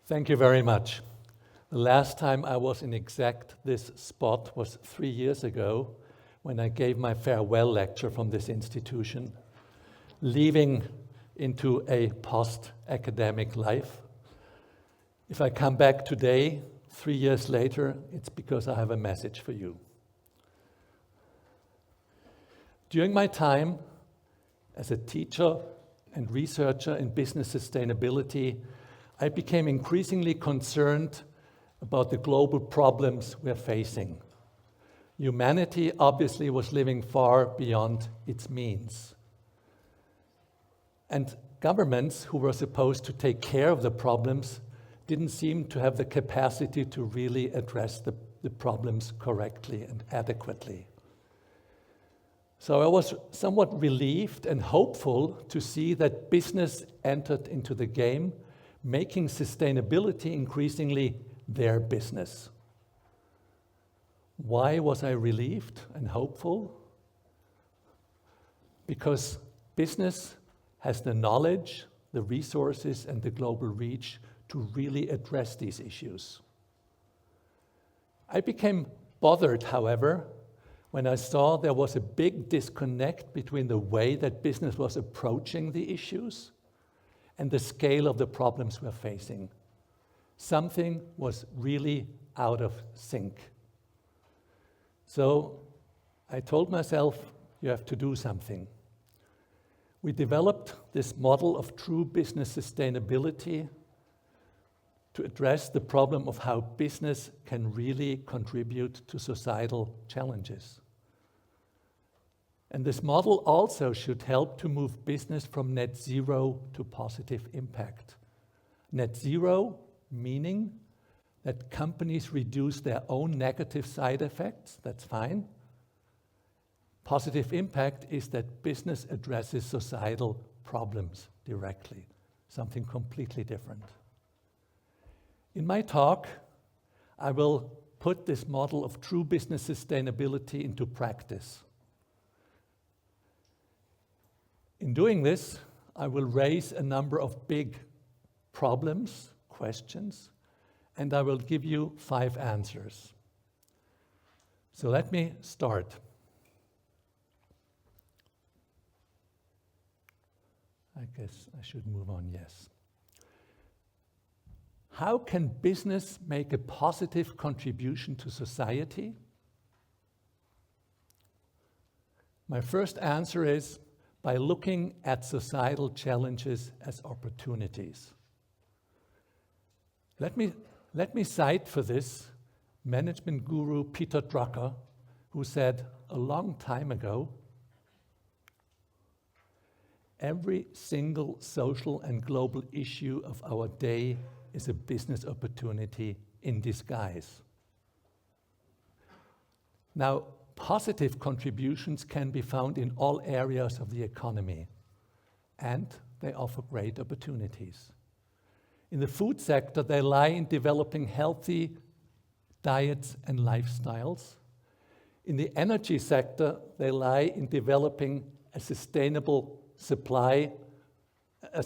Thank you very much. The last time I was in exact this spot was 3 years ago when I gave my farewell lecture from this institution, leaving into a post-academic life. If I come back today, 3 years later, it's because I have a message for you. During my time as a teacher and researcher in business sustainability, I became increasingly concerned about the global problems we're facing. Humanity obviously was living far beyond its means. And governments who were supposed to take care of the problems didn't seem to have the capacity to really address the problems correctly and adequately. So I was somewhat relieved and hopeful to see that business entered into the game, making sustainability increasingly their business. Why was I relieved and hopeful? Because business has the knowledge, the resources, and the global reach to really address these issues. I became bothered, however, when I saw there was a big disconnect between the way that business was approaching the issues and the scale of the problems we're facing. Something was really out of sync. So I told myself, you have to do something. We developed this model of true business sustainability to address the problem of how business can really contribute to societal challenges. And this model also should help to move business from net zero to positive impact. Net zero meaning that companies reduce their own negative side effects, that's fine. Positive impact is that business addresses societal problems directly, something completely different. In my talk, I will put this model of true business sustainability into practice. In doing this, I will raise a number of big problems, questions, and I will give you 5 answers. So let me start. I guess I should move on, yes. How can business make a positive contribution to society? My first answer is by looking at societal challenges as opportunities. Let me cite for this management guru Peter Drucker, who said a long time ago, every single social and global issue of our day is a business opportunity in disguise. Now, positive contributions can be found in all areas of the economy, and they offer great opportunities. In the food sector, they lie in developing healthy diets and lifestyles. In the energy sector, they lie in developing a sustainable supply, a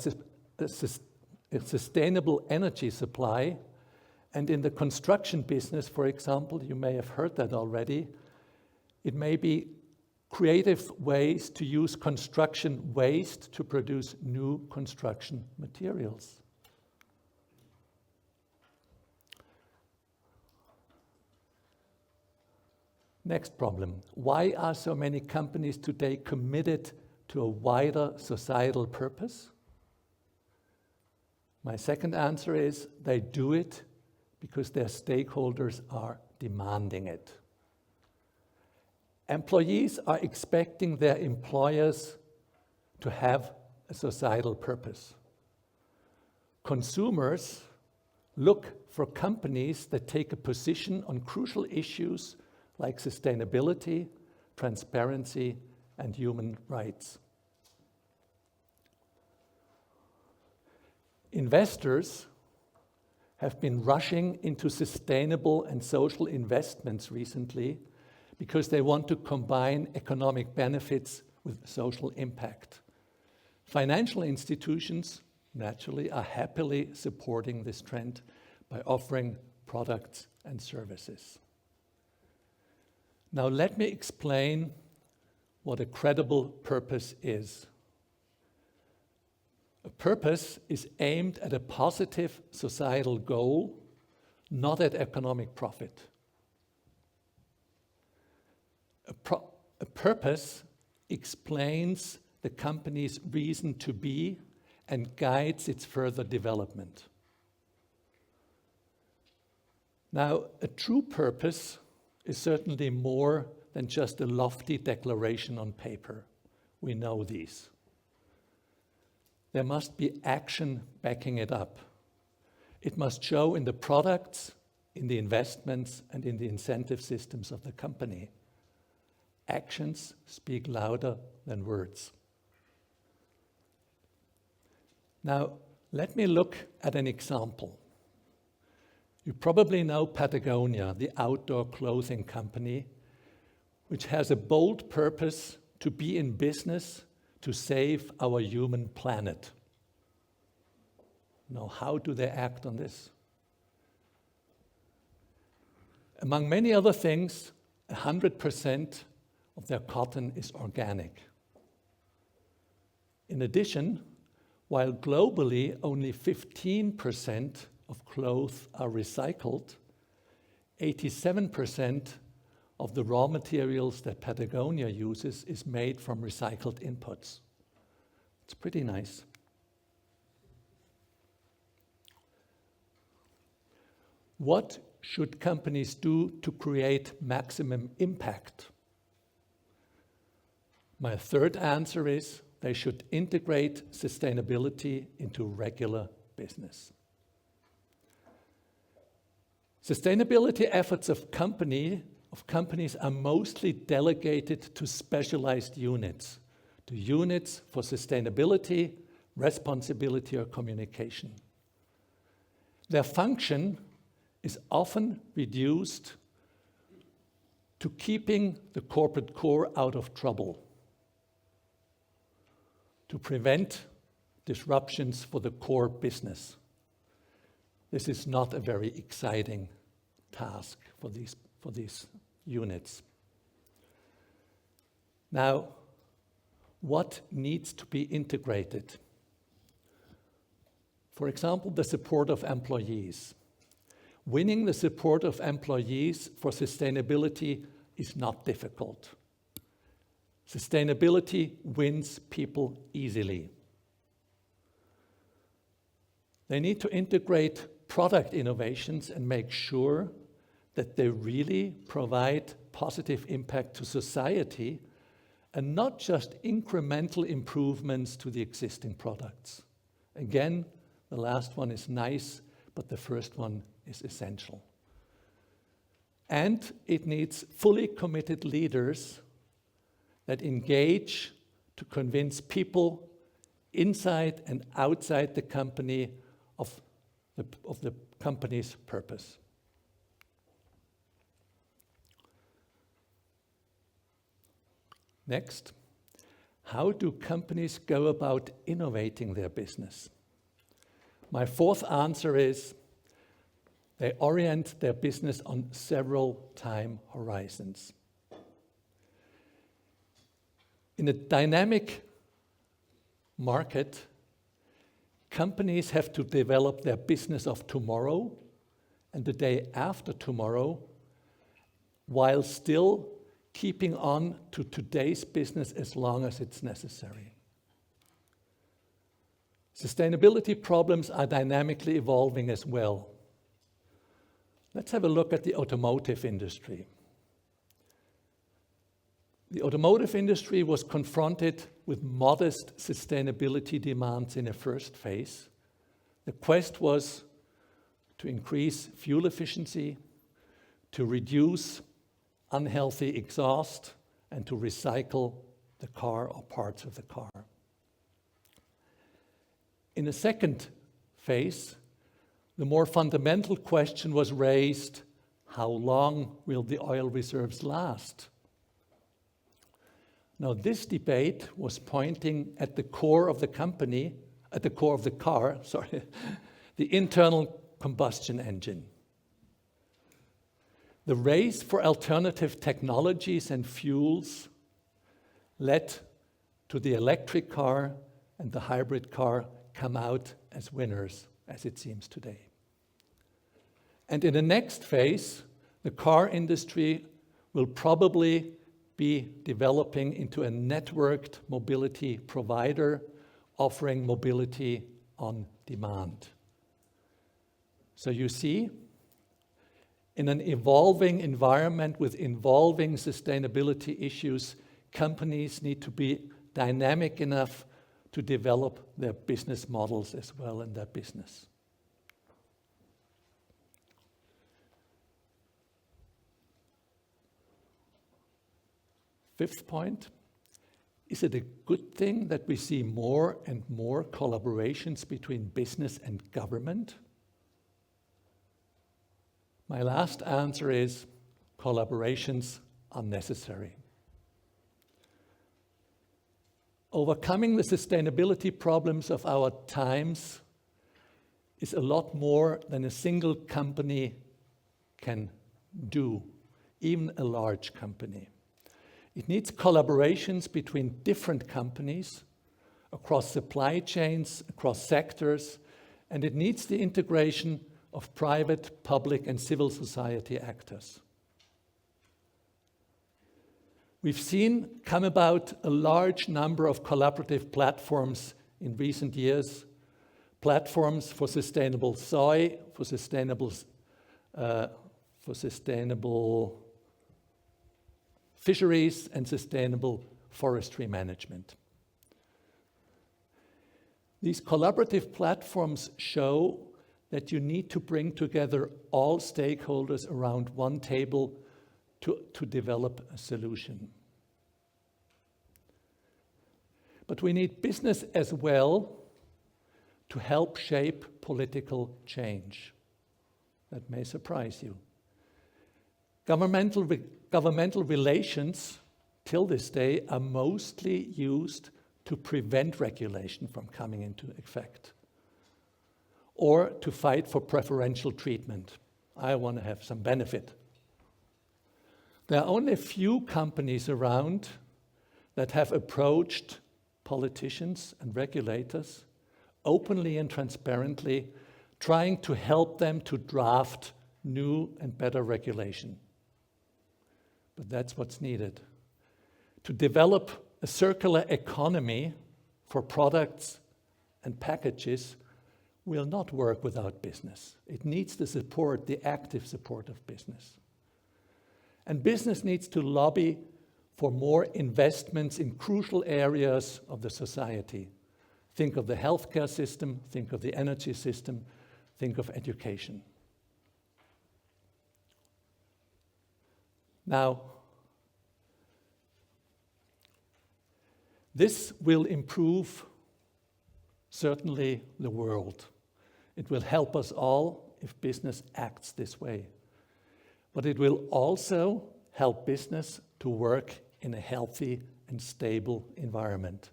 sustainable energy supply. And in the construction business, for example, you may have heard that already, it may be creative ways to use construction waste to produce new construction materials. Next problem. Why are so many companies today committed to a wider societal purpose? My second answer is they do it because their stakeholders are demanding it. Employees are expecting their employers to have a societal purpose. Consumers look for companies that take a position on crucial issues like sustainability, transparency, and human rights. Investors have been rushing into sustainable and social investments recently because they want to combine economic benefits with social impact. Financial institutions naturally, are happily supporting this trend by offering products and services. Now let me explain what a credible purpose is. A purpose is aimed at a positive societal goal, not at economic profit. A purpose explains the company's reason to be and guides its further development. Now, a true purpose is certainly more than just a lofty declaration on paper. We know these. There must be action backing it up. It must show in the products, in the investments, and in the incentive systems of the company. Actions speak louder than words. Now, let me look at an example. You probably know Patagonia, the outdoor clothing company, which has a bold purpose to be in business to save our human planet. Now, how do they act on this? Among many other things, 100% of their cotton is organic. In addition, while globally only 15% of clothes are recycled, 87% of the raw materials that Patagonia uses is made from recycled inputs. It's pretty nice. What should companies do to create maximum impact? My third answer is they should integrate sustainability into regular business. Sustainability efforts of companies are mostly delegated to specialized units, to units for sustainability, responsibility, or communication. Their function is often reduced to keeping the corporate core out of trouble, to prevent disruptions for the core business. This is not a very exciting task for these units. Now, what needs to be integrated? For example, the support of employees. Winning the support of employees for sustainability is not difficult. Sustainability wins people easily. They need to integrate product innovations and make sure that they really provide positive impact to society and not just incremental improvements to the existing products. Again, the last one is nice, but the first one is essential. And it needs fully committed leaders that engage to convince people inside and outside the company of the company's purpose. Next, how do companies go about innovating their business? My fourth answer is they orient their business on several time horizons. In a dynamic market, companies have to develop their business of tomorrow and the day after tomorrow, while still keeping on to today's business as long as it's necessary. Sustainability problems are dynamically evolving as well. Let's have a look at the automotive industry. The automotive industry was confronted with modest sustainability demands in a first phase. The quest was to increase fuel efficiency, to reduce unhealthy exhaust, and to recycle the car or parts of the car. In a second phase, the more fundamental question was raised: how long will the oil reserves last? Now, this debate was pointing at the core of the company, at the core of the car, sorry, the internal combustion engine. The race for alternative technologies and fuels led to the electric car and the hybrid car come out as winners, as it seems today. And in the next phase, the car industry will probably be developing into a networked mobility provider offering mobility on demand. So you see, in an evolving environment with evolving sustainability issues, companies need to be dynamic enough to develop their business models as well in their business. Fifth point, is it a good thing that we see more and more collaborations between business and government? My last answer is collaborations are necessary. Overcoming the sustainability problems of our times is a lot more than a single company can do, even a large company. It needs collaborations between different companies across supply chains, across sectors, and it needs the integration of private, public, and civil society actors. We've seen come about a large number of collaborative platforms in recent years, platforms for sustainable soy, for sustainable fisheries, and sustainable forestry management. These collaborative platforms show that you need to bring together all stakeholders around one table to develop a solution. But we need business as well to help shape political change. That may surprise you. Governmental relations, till this day, are mostly used to prevent regulation from coming into effect or to fight for preferential treatment. I want to have some benefit. There are only a few companies around that have approached politicians and regulators openly and transparently, trying to help them to draft new and better regulation. But that's what's needed. To develop a circular economy for products and packages will not work without business. It needs the support, the active support of business. And business needs to lobby for more investments in crucial areas of the society. Think of the healthcare system, think of the energy system, think of education. Now, this will improve, certainly, the world. It will help us all if business acts this way. But it will also help business to work in a healthy and stable environment.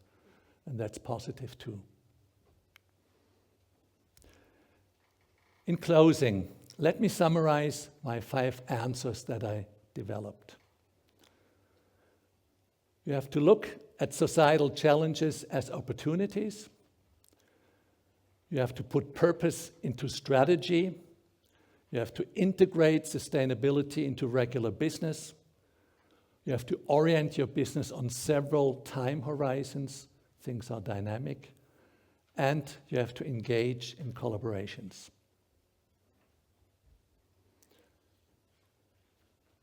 And that's positive too. In closing, let me summarize my 5 answers that I developed. You have to look at societal challenges as opportunities. You have to put purpose into strategy. You have to integrate sustainability into regular business. You have to orient your business on several time horizons. Things are dynamic. And you have to engage in collaborations.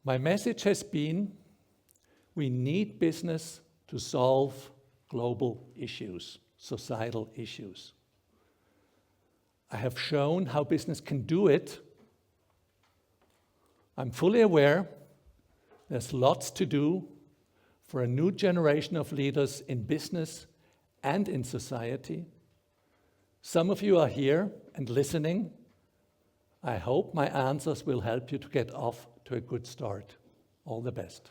My message has been, we need business to solve global issues, societal issues. I have shown how business can do it. I'm fully aware there's lots to do for a new generation of leaders in business and in society. Some of you are here and listening. I hope my answers will help you to get off to a good start. All the best.